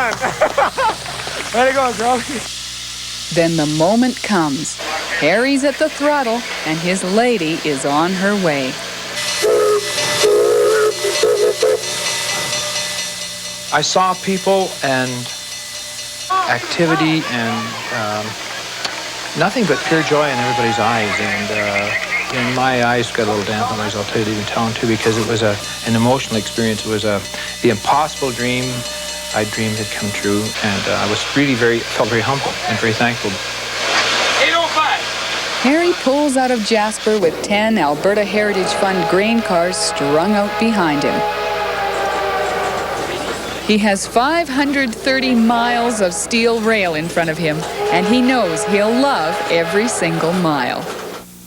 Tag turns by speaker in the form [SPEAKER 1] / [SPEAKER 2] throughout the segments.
[SPEAKER 1] on. Way to go, girl.
[SPEAKER 2] Then the moment comes. Harry's at the throttle, and his lady is on her way.
[SPEAKER 3] I saw people and activity and nothing but pure joy in everybody's eyes. And my eyes got a little damp, otherwise I'll tell you to even tell them too, because it was an emotional experience. It was the impossible dream I dreamed had come true, and I was really felt very humble and very thankful.
[SPEAKER 1] 805.
[SPEAKER 2] Harry pulls out of Jasper with 10 Alberta Heritage Fund grain cars strung out behind him. He has 530 miles of steel rail in front of him, and he knows he'll love every single mile.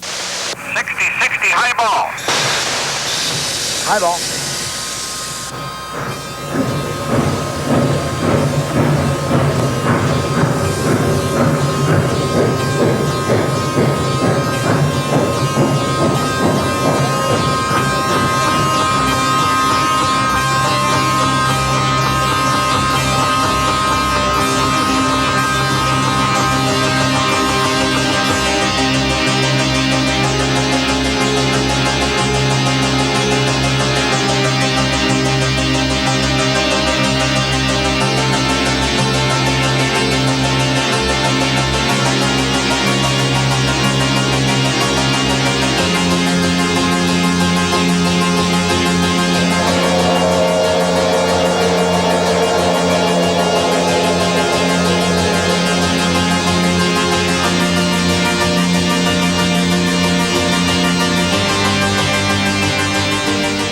[SPEAKER 4] 60-60 high ball.
[SPEAKER 1] High ball.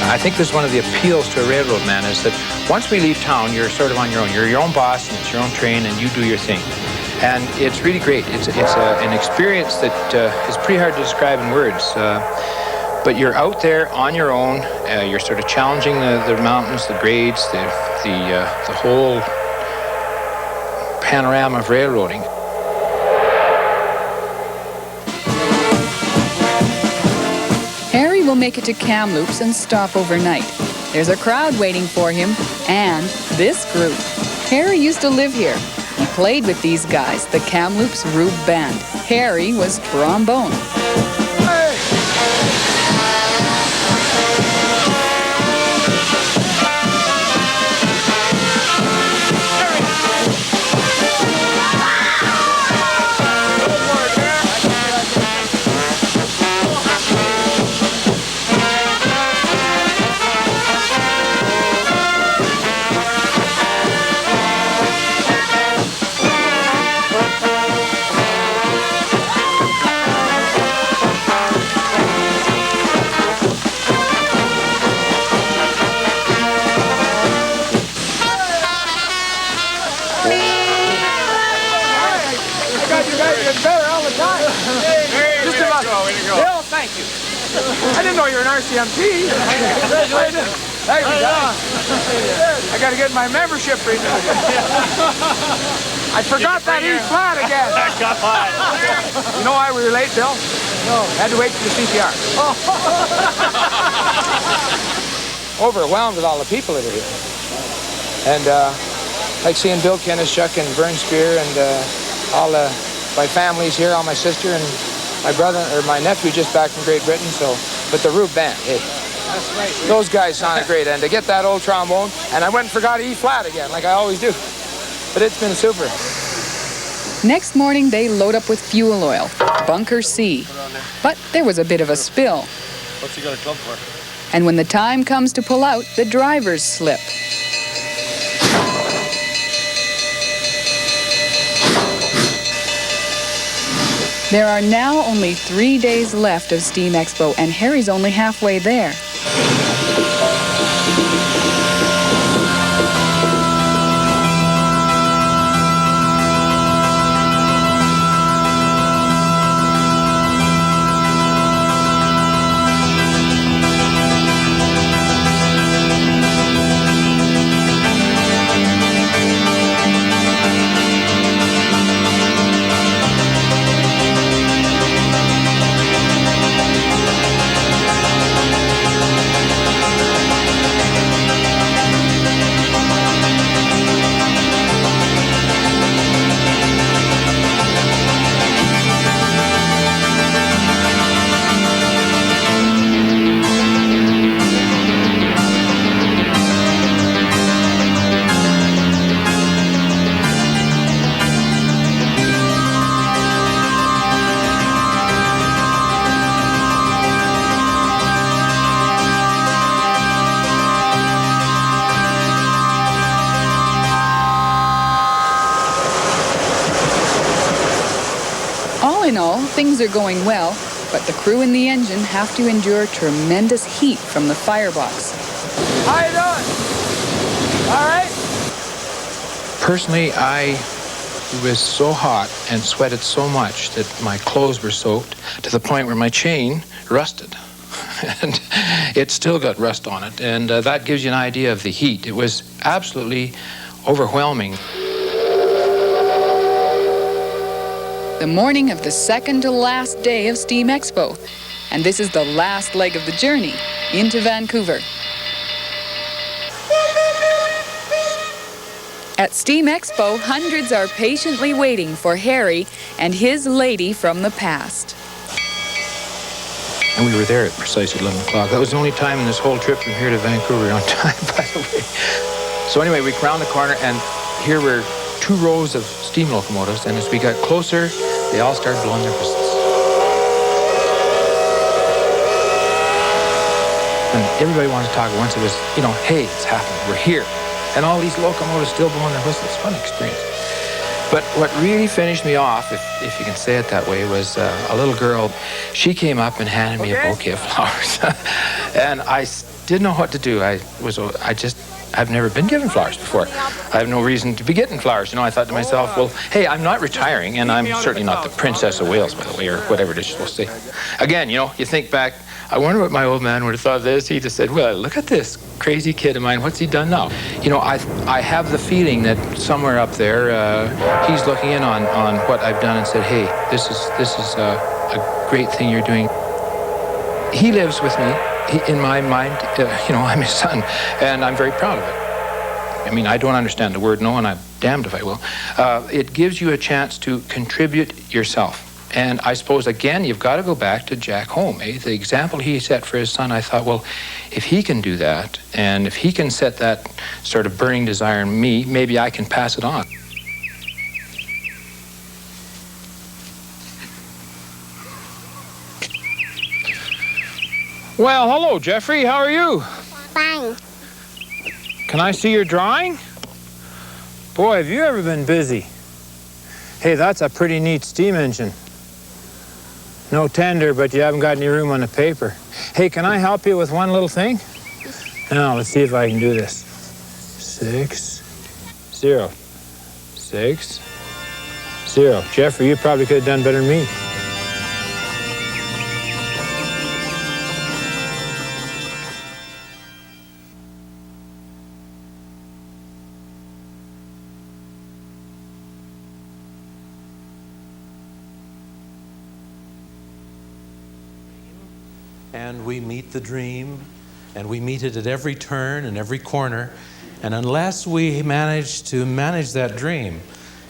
[SPEAKER 3] I think this is one of the appeals to a railroad man, is that once we leave town, you're sort of on your own. You're your own boss, and it's your own train, and you do your thing. And it's really great. It's an experience that is pretty hard to describe in words. But you're out there on your own. You're sort of challenging the mountains, the grades, the whole panorama of railroading.
[SPEAKER 2] Harry will make it to Camloops and stop overnight. There's a crowd waiting for him, and this group. Harry used to live here. He played with these guys, the Camloops Rube Band. Harry was trombone.
[SPEAKER 1] I didn't know you were an RCMP. Congratulations. Thank you, guys. I got to get my membership renewed. I forgot that E flat again. You know why we were late, Bill? No. Had to wait for the CPR. Overwhelmed with all the people that are here. And like seeing Bill Kennischuk and Vern Spear and all my family's here, all my sister and my brother, or my nephew just back from Great Britain, so, but the Rube Band, hey, those guys sounded great, and to get that old trombone, and I went and forgot E flat again, like I always do, but it's been super.
[SPEAKER 2] Next morning, they load up with fuel oil, Bunker C, but there was a bit of a spill.
[SPEAKER 5] What's he got a club for?
[SPEAKER 2] And when the time comes to pull out, the drivers slip. There are now only 3 days left of Steam Expo, and Harry's only halfway there. All in all, things are going well, but the crew and the engine have to endure tremendous heat from the firebox.
[SPEAKER 1] How you doing? All right?
[SPEAKER 3] Personally, I was so hot and sweated so much that my clothes were soaked to the point where my chain rusted. And it still got rust on it. And that gives you an idea of the heat. It was absolutely overwhelming.
[SPEAKER 2] The morning of the second to last day of Steam Expo. And this is the last leg of the journey into Vancouver. At Steam Expo, hundreds are patiently waiting for Harry and his lady from the past.
[SPEAKER 3] And we were there at precisely 11 o'clock. That was the only time in this whole trip from here to Vancouver on time, by the way. So anyway, we round the corner, and here were 2 rows of steam locomotives, and as we got closer, they all started blowing their whistles. And everybody wanted to talk at once. It was, you know, hey, it's happening, we're here. And all these locomotives still blowing their whistles. Fun experience. But what really finished me off, if you can say it that way, was a little girl. She came up and handed me a bouquet of flowers. And I didn't know what to do. I've never been given flowers before. I have no reason to be getting flowers. You know, I thought to myself, well, hey, I'm not retiring, and I'm certainly not the Princess of Wales, by the way, or whatever it is you're supposed to say. Again, you know, you think back, I wonder what my old man would have thought of this. He'd have said, well, look at this crazy kid of mine. What's he done now? You know, I have the feeling that somewhere up there, he's looking in on what I've done and said, hey, this is a great thing you're doing. He lives with me. In my mind, you know, I'm his son, and I'm very proud of it. I mean, I don't understand the word no, and I'm damned if I will. It gives you a chance to contribute yourself. And I suppose, again, you've got to go back to Jack Home. The example he set for his son, I thought, well, if he can do that, and if he can set that sort of burning desire in me, maybe I can pass it on. Well, hello, Jeffrey. How are you?
[SPEAKER 4] Fine.
[SPEAKER 3] Can I see your drawing?
[SPEAKER 5] Boy, have you ever been busy. Hey, that's a pretty neat steam engine. No tender, but you haven't got any room on the paper. Hey, can I help you with one little thing? Now, let's see if I can do this. 6, 0, 6, 0. Jeffrey, you probably could have done better than me.
[SPEAKER 6] And we meet the dream, and we meet it at every turn and every corner. And unless we manage to manage that dream,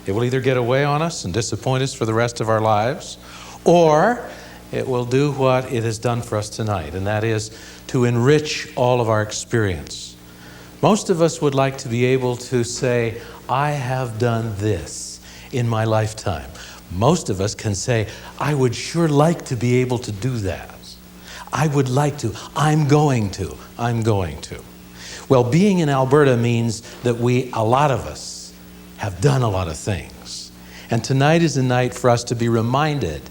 [SPEAKER 6] it will either get away on us and disappoint us for the rest of our lives, or it will do what it has done for us tonight, and that is to enrich all of our experience. Most of us would like to be able to say, I have done this in my lifetime. Most of us can say, I would sure like to be able to do that. I would like to. I'm going to. Well, being in Alberta means that a lot of us, have done a lot of things. And tonight is a night for us to be reminded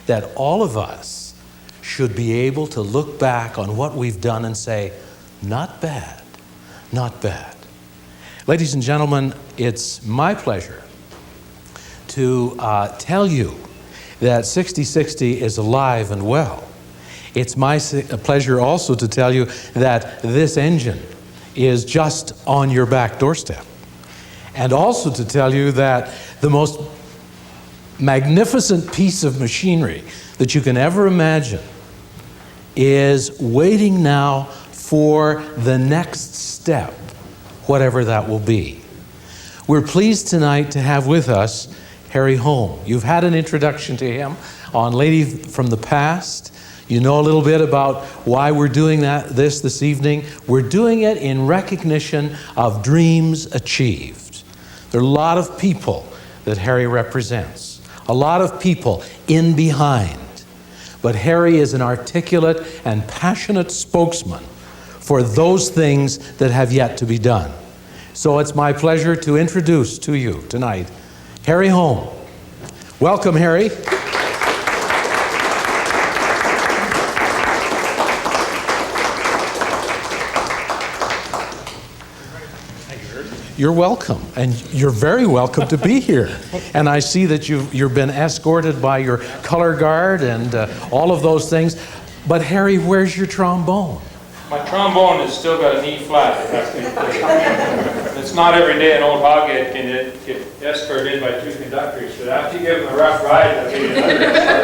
[SPEAKER 6] that all of us should be able to look back on what we've done and say, not bad, not bad. Ladies and gentlemen, it's my pleasure to tell you that 6060 is alive and well. It's my pleasure also to tell you that this engine is just on your back doorstep. And also to tell you that the most magnificent piece of machinery that you can ever imagine is waiting now for the next step, whatever that will be. We're pleased tonight to have with us Harry Home. You've had an introduction to him on Lady from the Past. You know a little bit about why we're doing this evening. We're doing it in recognition of dreams achieved. There are a lot of people that Harry represents, a lot of people in behind. But Harry is an articulate and passionate spokesman for those things that have yet to be done. So it's my pleasure to introduce to you tonight Harry Home. Welcome, Harry. You're welcome, and you're very welcome to be here. And I see that you've been escorted by your color guard and all of those things. But Harry, where's your trombone?
[SPEAKER 4] My trombone has still got an E flat. It has to be played. It's not every day an old hoghead can get escorted in by two conductors, but after you give them a rough ride, they'll give you another.